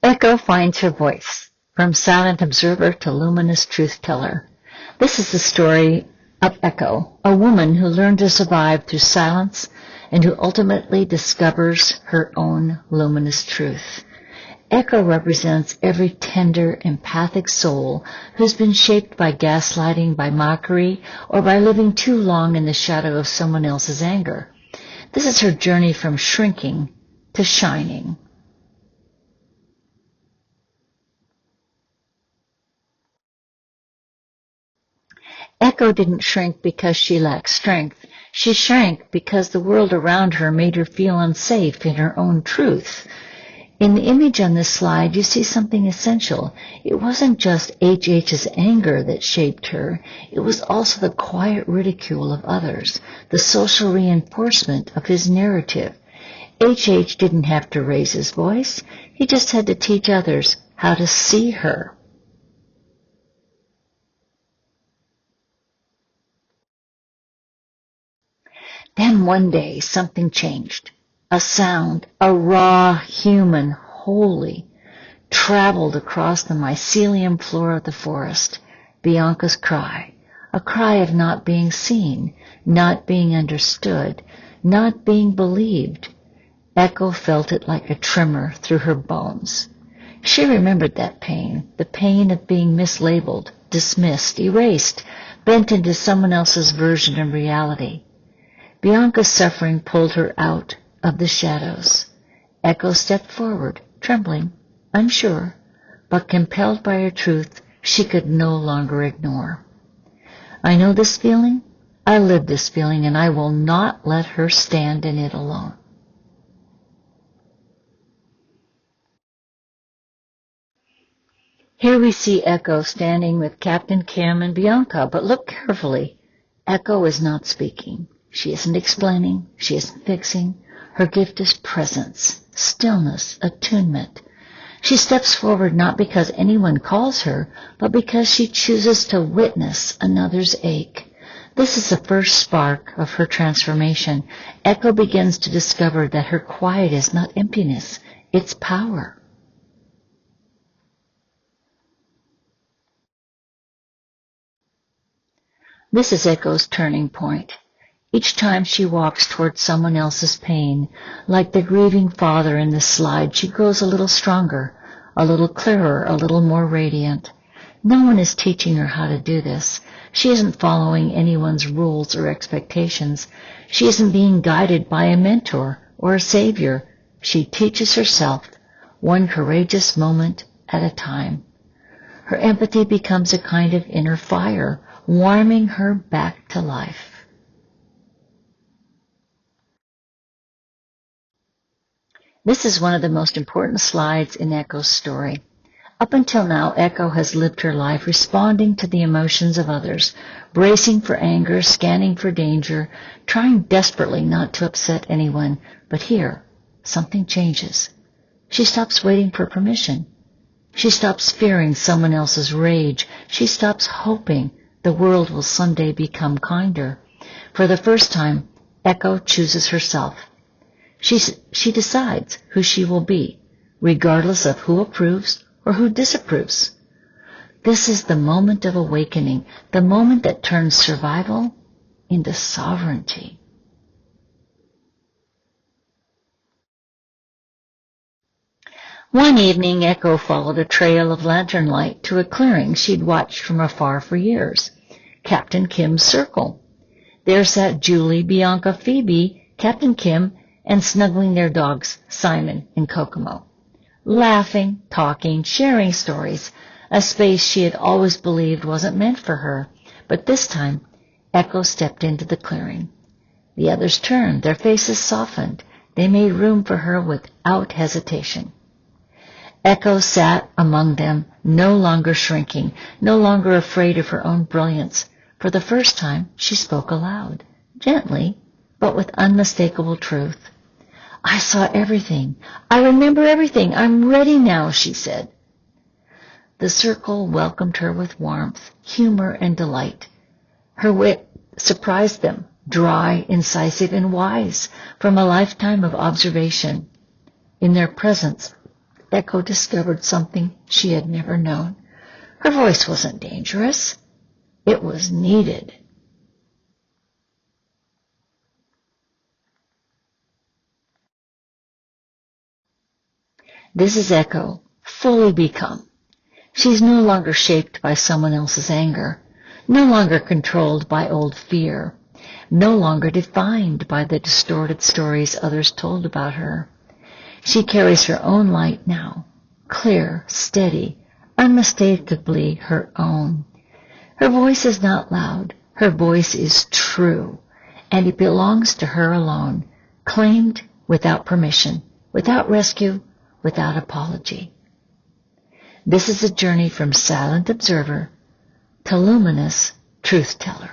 Echo finds her voice, from silent observer to luminous truth teller. This is the story of Echo, a woman who learned to survive through silence and who ultimately discovers her own luminous truth. Echo represents every tender, empathic soul who's been shaped by gaslighting, by mockery, or by living too long in the shadow of someone else's anger. This is her journey from shrinking to shining. Echo didn't shrink because she lacked strength. She shrank because the world around her made her feel unsafe in her own truth. In the image on this slide, you see something essential. It wasn't just HH's anger that shaped her. It was also the quiet ridicule of others, the social reinforcement of his narrative. HH didn't have to raise his voice. He just had to teach others how to see her. Then one day, something changed. A sound, a raw, human, holy, traveled across the mycelium floor of the forest. Bianca's cry, a cry of not being seen, not being understood, not being believed. Echo felt it like a tremor through her bones. She remembered that pain, the pain of being mislabeled, dismissed, erased, bent into someone else's version of reality. Bianca's suffering pulled her out of the shadows. Echo stepped forward, trembling, unsure, but compelled by her truth she could no longer ignore. I know this feeling, I live this feeling, and I will not let her stand in it alone. Here we see Echo standing with Captain Kim and Bianca, but look carefully. Echo is not speaking. She isn't explaining. She isn't fixing. Her gift is presence, stillness, attunement. She steps forward not because anyone calls her, but because she chooses to witness another's ache. This is the first spark of her transformation. Echo begins to discover that her quiet is not emptiness, it's power. This is Echo's turning point. Each time she walks towards someone else's pain, like the grieving father in this slide, she grows a little stronger, a little clearer, a little more radiant. No one is teaching her how to do this. She isn't following anyone's rules or expectations. She isn't being guided by a mentor or a savior. She teaches herself, one courageous moment at a time. Her empathy becomes a kind of inner fire, warming her back to life. This is one of the most important slides in Echo's story. Up until now, Echo has lived her life responding to the emotions of others, bracing for anger, scanning for danger, trying desperately not to upset anyone. But here, something changes. She stops waiting for permission. She stops fearing someone else's rage. She stops hoping the world will someday become kinder. For the first time, Echo chooses herself. She decides who she will be, regardless of who approves or who disapproves. This is the moment of awakening, the moment that turns survival into sovereignty. One evening, Echo followed a trail of lantern light to a clearing she'd watched from afar for years, Captain Kim's circle. There sat Julie, Bianca, Phoebe, Captain Kim, and snuggling their dogs, Simon and Kokomo. Laughing, talking, sharing stories, a space she had always believed wasn't meant for her. But this time, Echo stepped into the clearing. The others turned, their faces softened. They made room for her without hesitation. Echo sat among them, no longer shrinking, no longer afraid of her own brilliance. For the first time, she spoke aloud, gently, but with unmistakable truth. I saw everything. I remember everything. I'm ready now, she said. The circle welcomed her with warmth, humor, and delight. Her wit surprised them, dry, incisive, and wise, from a lifetime of observation. In their presence, Echo discovered something she had never known. Her voice wasn't dangerous. It was needed. This is Echo, fully become. She's no longer shaped by someone else's anger, no longer controlled by old fear, no longer defined by the distorted stories others told about her. She carries her own light now, clear, steady, unmistakably her own. Her voice is not loud. Her voice is true, and it belongs to her alone, claimed without permission, without rescue, without apology. This is a journey from silent observer to luminous truth teller.